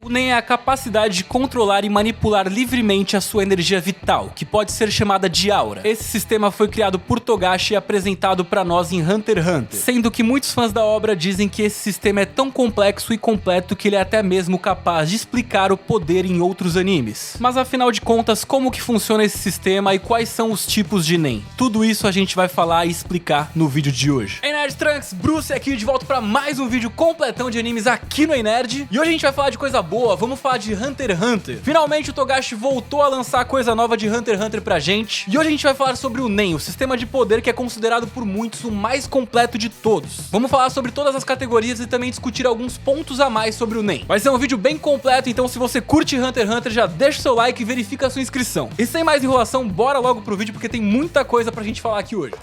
O Nen é a capacidade de controlar e manipular livremente a sua energia vital, que pode ser chamada de aura. Esse sistema foi criado por Togashi e apresentado pra nós em Hunter x Hunter, sendo que muitos fãs da obra dizem que esse sistema é tão complexo e completo que ele é até mesmo capaz de explicar o poder em outros animes. Mas afinal de contas, como que funciona esse sistema e quais são os tipos de Nen? Tudo isso a gente vai falar e explicar no vídeo de hoje. Ei Nerd Trunks, Bruce aqui de volta pra mais um vídeo completão de animes aqui no Ei Nerd. E hoje a gente vai falar de coisa boa, vamos falar de Hunter x Hunter. Finalmente o Togashi voltou a lançar coisa nova de Hunter x Hunter pra gente. E hoje a gente vai falar sobre o Nen, o sistema de poder que é considerado por muitos o mais completo de todos. Vamos falar sobre todas as categorias e também discutir alguns pontos a mais sobre o Nen. Vai ser um vídeo bem completo, então se você curte Hunter x Hunter, já deixa o seu like e verifica a sua inscrição. E sem mais enrolação, bora logo pro vídeo porque tem muita coisa pra gente falar aqui hoje.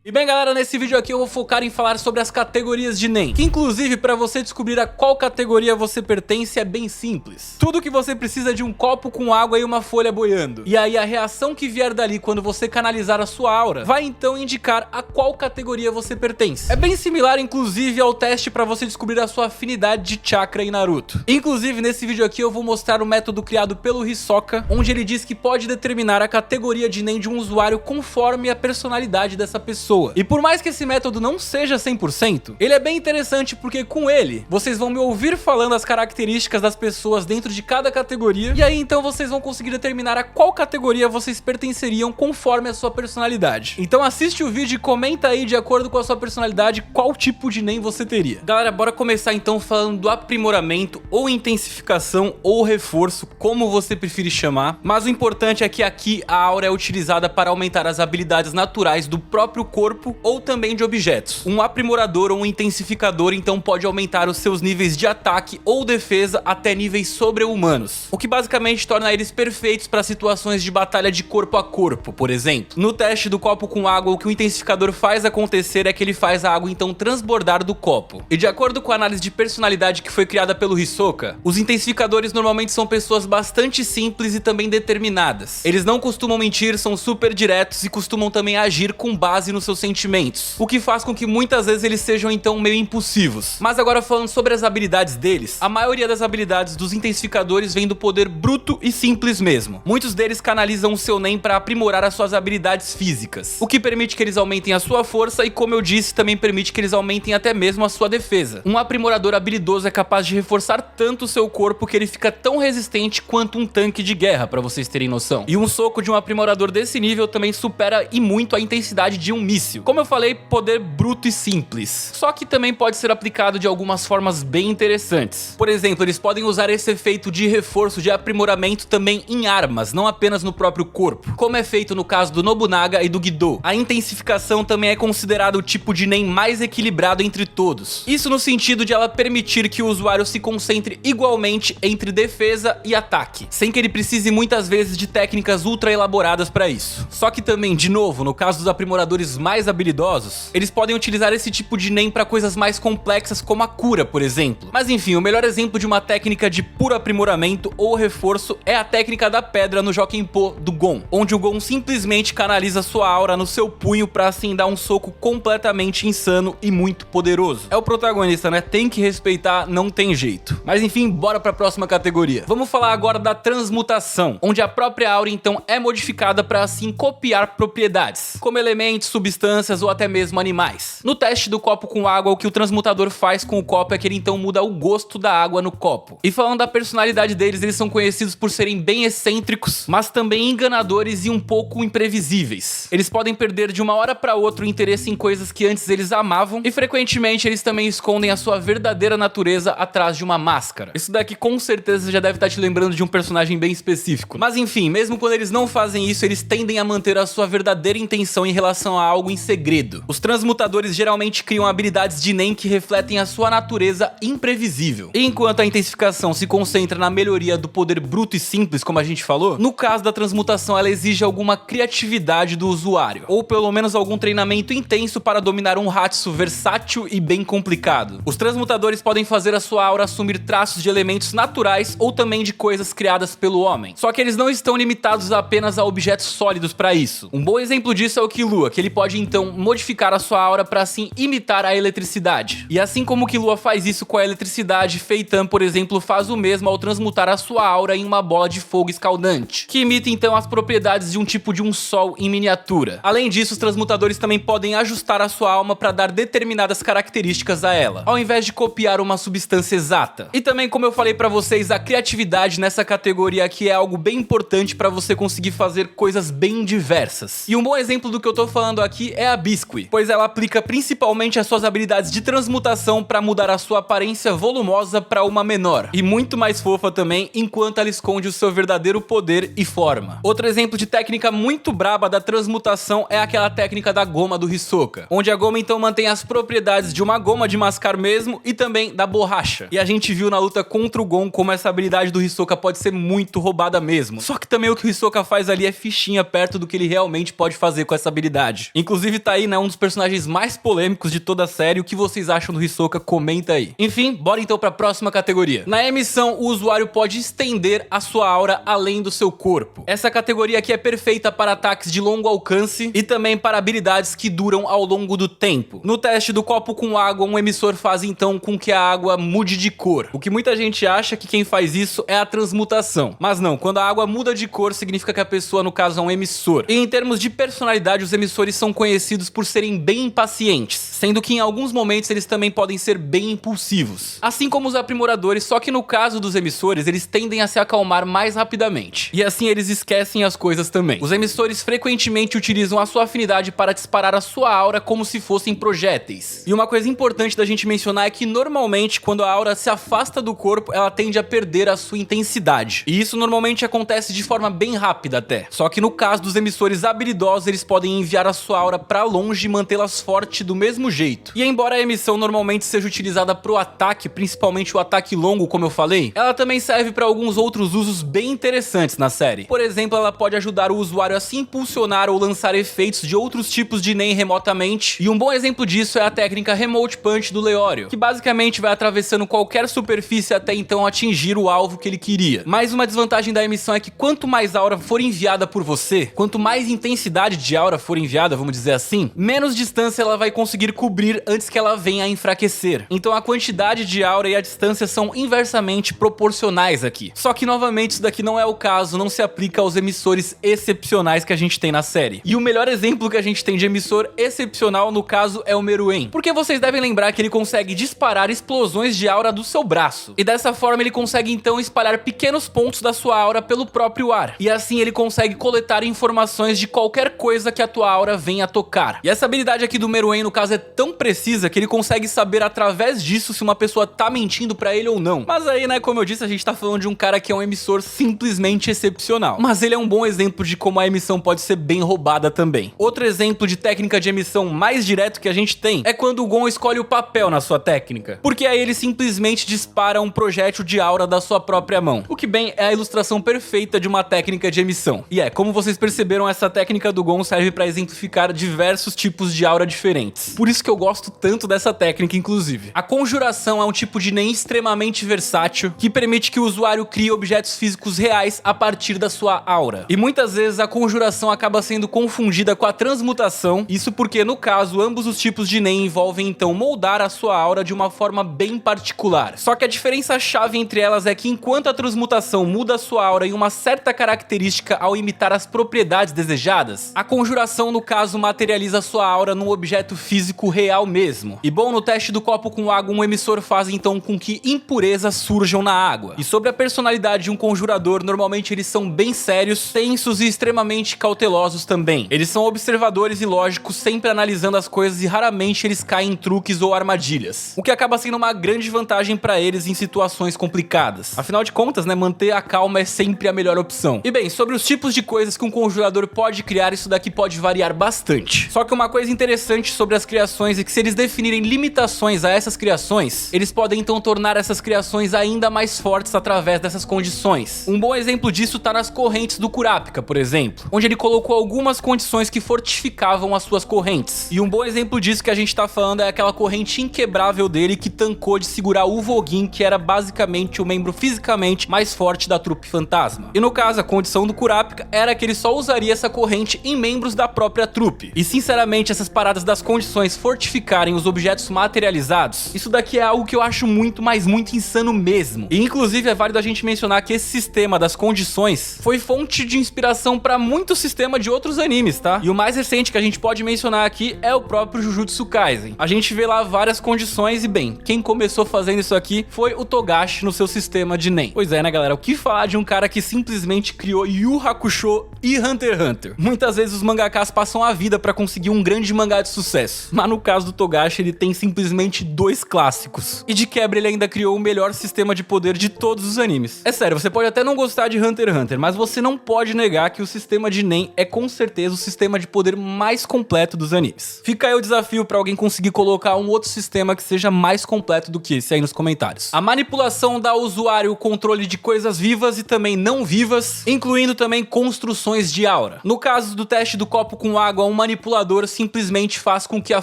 E bem galera, nesse vídeo aqui eu vou focar em falar sobre as categorias de Nen, que inclusive para você descobrir a qual categoria você pertence é bem simples. Tudo que você precisa é de um copo com água e uma folha boiando. E aí a reação que vier dali quando você canalizar a sua aura vai então indicar a qual categoria você pertence. É bem similar inclusive ao teste para você descobrir a sua afinidade de chakra em Naruto. Inclusive nesse vídeo aqui eu vou mostrar o método criado pelo Hisoka, onde ele diz que pode determinar a categoria de Nen de um usuário conforme a personalidade dessa pessoa. E por mais que esse método não seja 100%, ele é bem interessante porque com ele, vocês vão me ouvir falando as características das pessoas dentro de cada categoria, e aí então vocês vão conseguir determinar a qual categoria vocês pertenceriam conforme a sua personalidade. Então assiste o vídeo e comenta aí de acordo com a sua personalidade qual tipo de Nen você teria. Galera, bora começar então falando do aprimoramento ou intensificação ou reforço, como você preferir chamar, mas o importante é que aqui a aura é utilizada para aumentar as habilidades naturais do próprio corpo ou também de objetos. Um aprimorador ou um intensificador então pode aumentar os seus níveis de ataque ou defesa até níveis sobre-humanos, o que basicamente torna eles perfeitos para situações de batalha de corpo a corpo, por exemplo. No teste do copo com água, o que o intensificador faz acontecer é que ele faz a água então transbordar do copo. E de acordo com a análise de personalidade que foi criada pelo Hisoka, os intensificadores normalmente são pessoas bastante simples e também determinadas. Eles não costumam mentir, são super diretos e costumam também agir com base nos seus sentimentos, o que faz com que muitas vezes eles sejam então meio impulsivos. Mas agora falando sobre as habilidades deles, a maioria das habilidades dos intensificadores vem do poder bruto e simples mesmo. Muitos deles canalizam o seu Nen para aprimorar as suas habilidades físicas, o que permite que eles aumentem a sua força e, como eu disse, também permite que eles aumentem até mesmo a sua defesa. Um aprimorador habilidoso é capaz de reforçar tanto o seu corpo que ele fica tão resistente quanto um tanque de guerra, para vocês terem noção. E um soco de um aprimorador desse nível também supera e muito a intensidade de um míssil. Como eu falei, poder bruto e simples. Só que também pode ser aplicado de algumas formas bem interessantes. Por exemplo, eles podem usar esse efeito de reforço de aprimoramento também em armas, não apenas no próprio corpo, como é feito no caso do Nobunaga e do Guidou. A intensificação também é considerado o tipo de Nen mais equilibrado entre todos. Isso no sentido de ela permitir que o usuário se concentre igualmente entre defesa e ataque, sem que ele precise muitas vezes de técnicas ultra elaboradas para isso. Só que também, de novo, no caso dos aprimoradores mais habilidosos, eles podem utilizar esse tipo de Nen para coisas mais complexas como a cura, por exemplo. Mas enfim, o melhor exemplo de uma técnica de puro aprimoramento ou reforço é a técnica da pedra no Jokenpô do Gon, onde o Gon simplesmente canaliza sua aura no seu punho para assim dar um soco completamente insano e muito poderoso. É o protagonista, né? Tem que respeitar, não tem jeito. Mas enfim, bora para a próxima categoria. Vamos falar agora da transmutação, onde a própria aura então é modificada para assim copiar propriedades, como elementos, substâncias ou até mesmo animais. No teste do copo com água, o que o transmutador faz com o copo é que ele então muda o gosto da água no copo. E falando da personalidade deles, eles são conhecidos por serem bem excêntricos, mas também enganadores e um pouco imprevisíveis. Eles podem perder de uma hora para outra o interesse em coisas que antes eles amavam, e frequentemente eles também escondem a sua verdadeira natureza atrás de uma máscara. Isso daqui com certeza já deve estar te lembrando de um personagem bem específico. Mas enfim, mesmo quando eles não fazem isso, eles tendem a manter a sua verdadeira intenção em relação a algo em segredo. Os transmutadores geralmente criam habilidades de Nen que refletem a sua natureza imprevisível. E enquanto a intensificação se concentra na melhoria do poder bruto e simples, como a gente falou, no caso da transmutação ela exige alguma criatividade do usuário, ou pelo menos algum treinamento intenso para dominar um Hatsu versátil e bem complicado. Os transmutadores podem fazer a sua aura assumir traços de elementos naturais ou também de coisas criadas pelo homem. Só que eles não estão limitados apenas a objetos sólidos para isso. Um bom exemplo disso é o Killua, que ele pode pode então modificar a sua aura para assim imitar a eletricidade. E assim como Killua faz isso com a eletricidade, Feitan, por exemplo, faz o mesmo ao transmutar a sua aura em uma bola de fogo escaldante, que imita então as propriedades de um tipo de um sol em miniatura. Além disso, os transmutadores também podem ajustar a sua alma para dar determinadas características a ela, ao invés de copiar uma substância exata. E também, como eu falei para vocês, a criatividade nessa categoria aqui é algo bem importante para você conseguir fazer coisas bem diversas. E um bom exemplo do que eu tô falando aqui é a Biscuit, pois ela aplica principalmente as suas habilidades de transmutação para mudar a sua aparência volumosa para uma menor, e muito mais fofa também, enquanto ela esconde o seu verdadeiro poder e forma. Outro exemplo de técnica muito braba da transmutação é aquela técnica da goma do Hisoka, onde a goma então mantém as propriedades de uma goma de mascar mesmo e também da borracha. E a gente viu na luta contra o Gon como essa habilidade do Hisoka pode ser muito roubada mesmo. Só que também o que o Hisoka faz ali é fichinha perto do que ele realmente pode fazer com essa habilidade. Inclusive tá aí, né, um dos personagens mais polêmicos de toda a série. O que vocês acham do Hisoka? Comenta aí. Enfim, bora então pra próxima categoria. Na emissão, o usuário pode estender a sua aura além do seu corpo. Essa categoria aqui é perfeita para ataques de longo alcance e também para habilidades que duram ao longo do tempo. No teste do copo com água, um emissor faz então com que a água mude de cor. O que muita gente acha que quem faz isso é a transmutação. Mas não, quando a água muda de cor, significa que a pessoa, no caso, é um emissor. E em termos de personalidade, os emissores são conhecidos por serem bem impacientes, sendo que em alguns momentos eles também podem ser bem impulsivos. Assim como os aprimoradores, só que no caso dos emissores, eles tendem a se acalmar mais rapidamente. E assim eles esquecem as coisas também. Os emissores frequentemente utilizam a sua afinidade para disparar a sua aura como se fossem projéteis. E uma coisa importante da gente mencionar é que normalmente quando a aura se afasta do corpo, ela tende a perder a sua intensidade. E isso normalmente acontece de forma bem rápida até. Só que no caso dos emissores habilidosos, eles podem enviar a sua aura pra longe e mantê-las forte do mesmo jeito. E embora a emissão normalmente seja utilizada pro ataque, principalmente o ataque longo, como eu falei, ela também serve para alguns outros usos bem interessantes na série. Por exemplo, ela pode ajudar o usuário a se impulsionar ou lançar efeitos de outros tipos de Nen remotamente. E um bom exemplo disso é a técnica Remote Punch do Leório, que basicamente vai atravessando qualquer superfície até então atingir o alvo que ele queria. Mas uma desvantagem da emissão é que quanto mais aura for enviada por você, quanto mais intensidade de aura for enviada, vamos dizer assim, menos distância ela vai conseguir cobrir antes que ela venha a enfraquecer. Então a quantidade de aura e a distância são inversamente proporcionais aqui. Só que novamente isso daqui não é o caso, não se aplica aos emissores excepcionais que a gente tem na série. E o melhor exemplo que a gente tem de emissor excepcional no caso é o Meruem, porque vocês devem lembrar que ele consegue disparar explosões de aura do seu braço, e dessa forma ele consegue então espalhar pequenos pontos da sua aura pelo próprio ar, e assim ele consegue coletar informações de qualquer coisa que a tua aura venha a tocar. E essa habilidade aqui do Meruem no caso é tão precisa que ele consegue saber através disso se uma pessoa tá mentindo pra ele ou não. Mas aí, né, como eu disse, a gente tá falando de um cara que é um emissor simplesmente excepcional, mas ele é um bom exemplo de como a emissão pode ser bem roubada também. Outro exemplo de técnica de emissão mais direto que a gente tem é quando o Gon escolhe o papel na sua técnica, porque aí ele simplesmente dispara um projétil de aura da sua própria mão, o que bem é a ilustração perfeita de uma técnica de emissão. E como vocês perceberam, essa técnica do Gon serve para exemplificar diversos tipos de aura diferentes. Por isso que eu gosto tanto dessa técnica, inclusive. A conjuração é um tipo de Nen extremamente versátil, que permite que o usuário crie objetos físicos reais a partir da sua aura. E muitas vezes a conjuração acaba sendo confundida com a transmutação, isso porque no caso ambos os tipos de Nen envolvem então moldar a sua aura de uma forma bem particular. Só que a diferença chave entre elas é que enquanto a transmutação muda a sua aura em uma certa característica ao imitar as propriedades desejadas, a conjuração no caso materializa sua aura num objeto físico real mesmo. E bom, no teste do copo com água, um emissor faz então com que impurezas surjam na água. E sobre a personalidade de um conjurador, normalmente eles são bem sérios, tensos e extremamente cautelosos também. Eles são observadores e lógicos, sempre analisando as coisas e raramente eles caem em truques ou armadilhas, o que acaba sendo uma grande vantagem para eles em situações complicadas. Afinal de contas, né, manter a calma é sempre a melhor opção. E bem, sobre os tipos de coisas que um conjurador pode criar, isso daqui pode variar bastante. Só que uma coisa interessante sobre as criações é que se eles definirem limitações a essas criações, eles podem então tornar essas criações ainda mais fortes através dessas condições. Um bom exemplo disso tá nas correntes do Kurapika, por exemplo, onde ele colocou algumas condições que fortificavam as suas correntes. E um bom exemplo disso que a gente tá falando é aquela corrente inquebrável dele que tancou de segurar o Voguin, que era basicamente o membro fisicamente mais forte da trupe fantasma. E no caso, a condição do Kurapika era que ele só usaria essa corrente em membros da própria trupe. golpe. E sinceramente, essas paradas das condições fortificarem os objetos materializados, isso daqui é algo que eu acho muito, mas muito insano mesmo. E inclusive é válido a gente mencionar que esse sistema das condições foi fonte de inspiração para muito sistema de outros animes, tá? E o mais recente que a gente pode mencionar aqui é o próprio Jujutsu Kaisen. A gente vê lá várias condições e bem, quem começou fazendo isso aqui foi o Togashi no seu sistema de Nen. Pois é, né, galera? O que falar de um cara que simplesmente criou Yu Yu Hakusho e Hunter x Hunter? Muitas vezes os mangakas passam a vida pra conseguir um grande mangá de sucesso, mas no caso do Togashi ele tem simplesmente 2 clássicos. E de quebra ele ainda criou o melhor sistema de poder de todos os animes. É sério, você pode até não gostar de Hunter x Hunter, mas você não pode negar que o sistema de Nen é com certeza o sistema de poder mais completo dos animes. Fica aí o desafio pra alguém conseguir colocar um outro sistema que seja mais completo do que esse aí nos comentários. A manipulação dá ao usuário o controle de coisas vivas e também não vivas, incluindo também construções de aura. No caso do teste do copo com água, um manipulador simplesmente faz com que a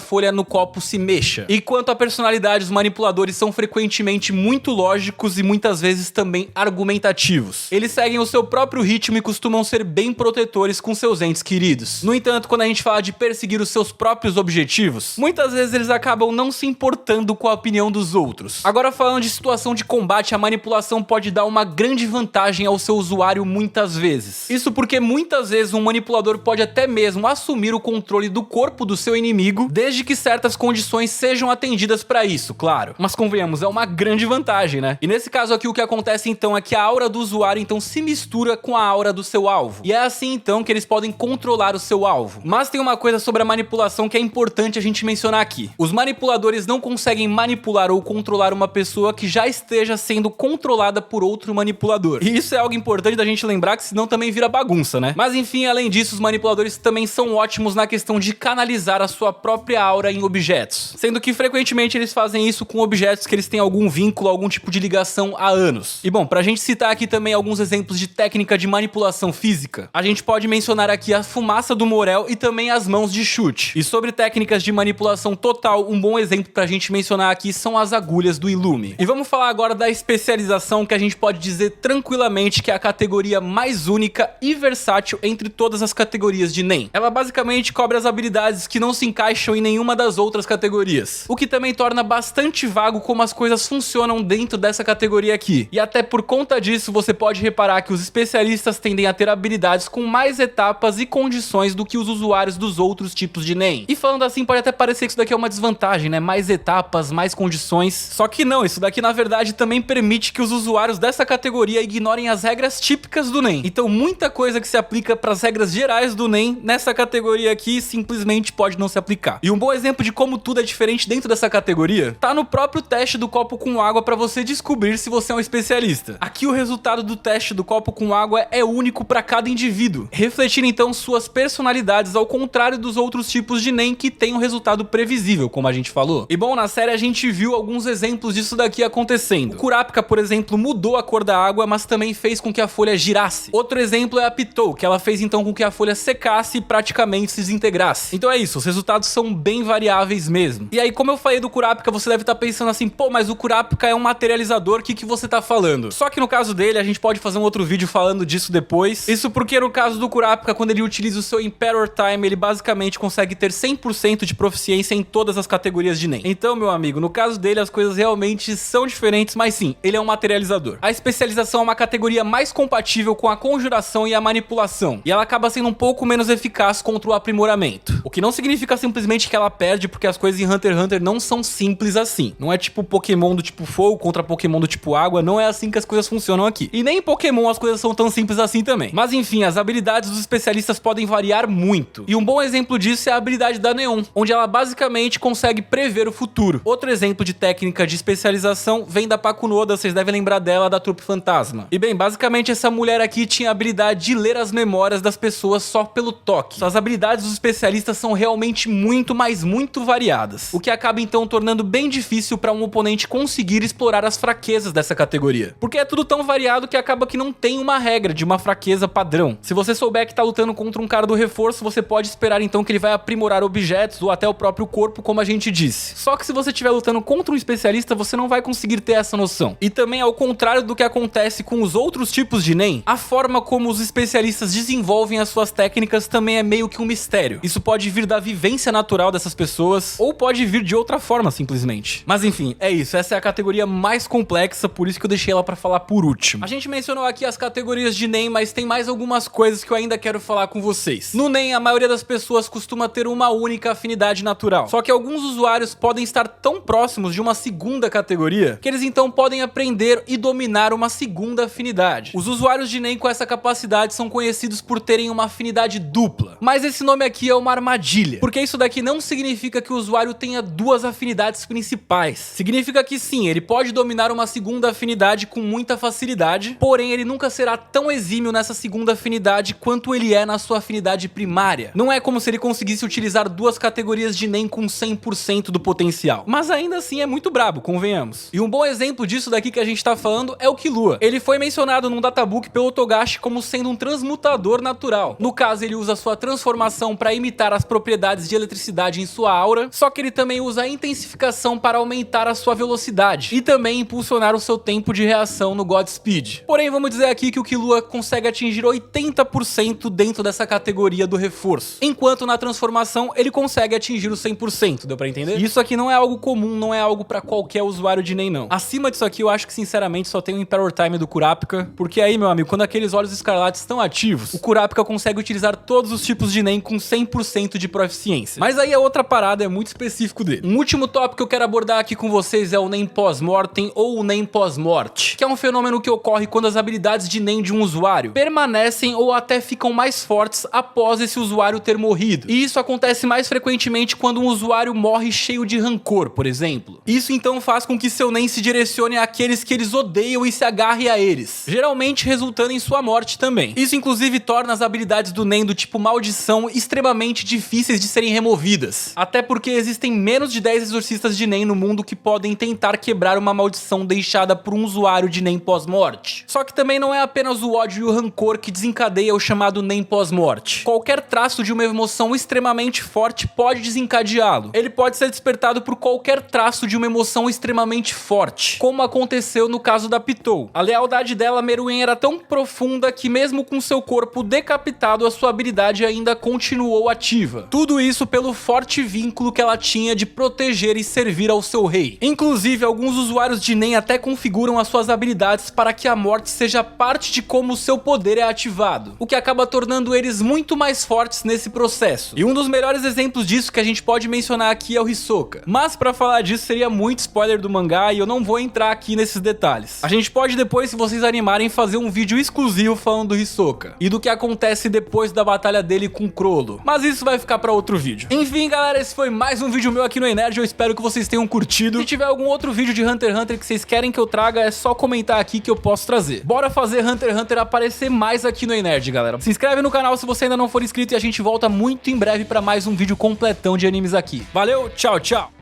folha no copo se mexa. E quanto à personalidade, os manipuladores são frequentemente muito lógicos e muitas vezes também argumentativos. Eles seguem o seu próprio ritmo e costumam ser bem protetores com seus entes queridos. No entanto, quando a gente fala de perseguir os seus próprios objetivos, muitas vezes eles acabam não se importando com a opinião dos outros. Agora, falando de situação de combate, a manipulação pode dar uma grande vantagem ao seu usuário muitas vezes. Isso porque muitas vezes um manipulador pode até mesmo assumir o controle do corpo do seu inimigo, desde que certas condições sejam atendidas para isso, claro. Mas convenhamos, é uma grande vantagem, né? E nesse caso aqui o que acontece então é que a aura do usuário então se mistura com a aura do seu alvo. E é assim então que eles podem controlar o seu alvo. Mas tem uma coisa sobre a manipulação que é importante a gente mencionar aqui. Os manipuladores não conseguem manipular ou controlar uma pessoa que já esteja sendo controlada por outro manipulador. E isso é algo importante da gente lembrar, que senão também vira bagunça, né? Mas enfim, além disso, os manipuladores também são ótimos na questão de canalizar a sua própria aura em objetos, sendo que frequentemente eles fazem isso com objetos que eles têm algum vínculo, algum tipo de ligação há anos. E bom, pra gente citar aqui também alguns exemplos de técnica de manipulação física, a gente pode mencionar aqui a fumaça do Morel e também as mãos de chute. E sobre técnicas de manipulação total, um bom exemplo pra gente mencionar aqui são as agulhas do Illume. E vamos falar agora da especialização, que a gente pode dizer tranquilamente que é a categoria mais única e versátil entre todas as categorias de Nen. Ela basicamente cobre as habilidades que não se encaixam em nenhuma das outras categorias, o que também torna bastante vago como as coisas funcionam dentro dessa categoria aqui. E até por conta disso, você pode reparar que os especialistas tendem a ter habilidades com mais etapas e condições do que os usuários dos outros tipos de Nen. E falando assim, pode até parecer que isso daqui é uma desvantagem, né? Mais etapas, mais condições. Só que não, isso daqui na verdade também permite que os usuários dessa categoria ignorem as regras típicas do Nen. Então muita coisa que se aplica para as regras gerais do Nen, nessa categoria aqui simplesmente pode não se aplicar. E um bom exemplo de como tudo é diferente dentro dessa categoria tá no próprio teste do copo com água para você descobrir se você é um especialista. Aqui o resultado do teste do copo com água é único para cada indivíduo, refletindo então suas personalidades, ao contrário dos outros tipos de Nen que tem um resultado previsível, como a gente falou. E bom, na série a gente viu alguns exemplos disso daqui acontecendo. O Kurapika, por exemplo, mudou a cor da água, mas também fez com que a folha girasse. Outro exemplo é a Pitou, que ela fez então com que a folha secasse e praticamente se desintegrasse. Então é isso, os resultados são bem variáveis mesmo. E aí, como eu falei do Kurapika, você deve estar pensando assim, pô, mas o Kurapika é um materializador, o que você tá falando? Só que no caso dele, a gente pode fazer um outro vídeo falando disso depois. Isso porque no caso do Kurapika, quando ele utiliza o seu Emperor Time, ele basicamente consegue ter 100% de proficiência em todas as categorias de Nen. Então, meu amigo, no caso dele, as coisas realmente são diferentes, mas sim, ele é um materializador. A especialização é uma categoria mais compatível com a conjuração e a manipulação, e ela acaba sendo um pouco menos eficaz contra o aprimoramento. O que não significa simplesmente que ela perde, porque as coisas em Hunter x Hunter não são simples assim. Não é tipo Pokémon do tipo fogo contra Pokémon do tipo água, não é assim que as coisas funcionam aqui. E nem em Pokémon as coisas são tão simples assim também. Mas enfim, as habilidades dos especialistas podem variar muito. E um bom exemplo disso é a habilidade da Neon, onde ela basicamente consegue prever o futuro. Outro exemplo de técnica de especialização vem da Pakunoda, vocês devem lembrar dela, da Trupe Fantasma. E bem, basicamente essa mulher aqui tinha a habilidade de ler as memórias das pessoas só pelo toque. As habilidades dos especialistas são realmente muito, mas muito variadas, o que acaba então tornando bem difícil para um oponente conseguir explorar as fraquezas dessa categoria, porque é tudo tão variado que acaba que não tem uma regra de uma fraqueza padrão. Se você souber que tá lutando contra um cara do reforço, você pode esperar então que ele vai aprimorar objetos ou até o próprio corpo, como a gente disse. Só que se você estiver lutando contra um especialista, você não vai conseguir ter essa noção. E também, ao contrário do que acontece com os outros tipos de Nen, a forma como os especialistas desenvolvem as suas técnicas também é meio que um mistério mistério. Isso pode vir da vivência natural dessas pessoas, ou pode vir de outra forma, simplesmente. Mas enfim, é isso. Essa é a categoria mais complexa, por isso que eu deixei ela pra falar por último. A gente mencionou aqui as categorias de NEM, mas tem mais algumas coisas que eu ainda quero falar com vocês. No NEM, a maioria das pessoas costuma ter uma única afinidade natural. Só que alguns usuários podem estar tão próximos de uma segunda categoria, que eles então podem aprender e dominar uma segunda afinidade. Os usuários de NEM com essa capacidade são conhecidos por terem uma afinidade dupla. Mas esse nome aqui é uma armadilha, porque isso daqui não significa que o usuário tenha duas afinidades principais. Significa que sim, ele pode dominar uma segunda afinidade com muita facilidade, porém ele nunca será tão exímio nessa segunda afinidade quanto ele é na sua afinidade primária. Não é como se ele conseguisse utilizar duas categorias de NEM com 100% do potencial, mas ainda assim é muito brabo, convenhamos. E um bom exemplo disso daqui que a gente tá falando é o Killua. Ele foi mencionado num databook pelo Togashi como sendo um transmutador natural. No caso, ele usa sua transformação para imitar as propriedades de eletricidade em sua aura, só que ele também usa a intensificação para aumentar a sua velocidade e também impulsionar o seu tempo de reação no Godspeed. Porém, vamos dizer aqui que o Killua consegue atingir 80% dentro dessa categoria do reforço, enquanto na transformação ele consegue atingir o 100%, deu pra entender? Isso aqui não é algo comum, não é algo pra qualquer usuário de NEM não. Acima disso aqui eu acho que sinceramente só tem o Imperial Time do Kurapika, porque aí, meu amigo, quando aqueles olhos escarlates estão ativos, o Kurapika consegue utilizar todos os tipos de NEM com 100% de proficiência. Mas aí a outra parada é muito específico dele. Um último tópico que eu quero abordar aqui com vocês é o NEM pós-mortem ou o NEM pós-morte, que é um fenômeno que ocorre quando as habilidades de NEM de um usuário permanecem ou até ficam mais fortes após esse usuário ter morrido. E isso acontece mais frequentemente quando um usuário morre cheio de rancor, por exemplo. Isso então faz com que seu NEM se direcione àqueles que eles odeiam e se agarre a eles, geralmente resultando em sua morte também. Isso inclusive torna as habilidades do NEM do tipo maldição extremamente difíceis de serem removidas, até porque existem menos de 10 exorcistas de NEM no mundo que podem tentar quebrar uma maldição deixada por um usuário de NEM pós-morte. Só que também não é apenas o ódio e o rancor que desencadeia o chamado NEM pós-morte. Qualquer traço de uma emoção extremamente forte pode desencadeá-lo. Ele pode ser despertado por qualquer traço de uma emoção extremamente forte, como aconteceu no caso da Pitou. A lealdade dela a Meruem era tão profunda que mesmo com seu corpo decapitado, a sua habilidade ainda continuou ativa. Tudo isso pelo forte vínculo que ela tinha de proteger e servir ao seu rei. Inclusive, alguns usuários de NEM até configuram as suas habilidades para que a morte seja parte de como o seu poder é ativado, o que acaba tornando eles muito mais fortes nesse processo. E um dos melhores exemplos disso que a gente pode mencionar aqui é o Hisoka. Mas pra falar disso seria muito spoiler do mangá e eu não vou entrar aqui nesses detalhes. A gente pode depois, se vocês animarem, fazer um vídeo exclusivo falando do Hisoka e do que acontece depois da batalha dele com Chrollo, mas isso vai ficar pra outro vídeo. Enfim, galera, esse foi mais um vídeo meu aqui no Enerd, eu espero que vocês tenham curtido. Se tiver algum outro vídeo de Hunter x Hunter que vocês querem que eu traga, é só comentar aqui que eu posso trazer. Bora fazer Hunter x Hunter aparecer mais aqui no Enerd, galera. Se inscreve no canal se você ainda não for inscrito e a gente volta muito em breve pra mais um vídeo completão de animes aqui. Valeu, tchau, tchau!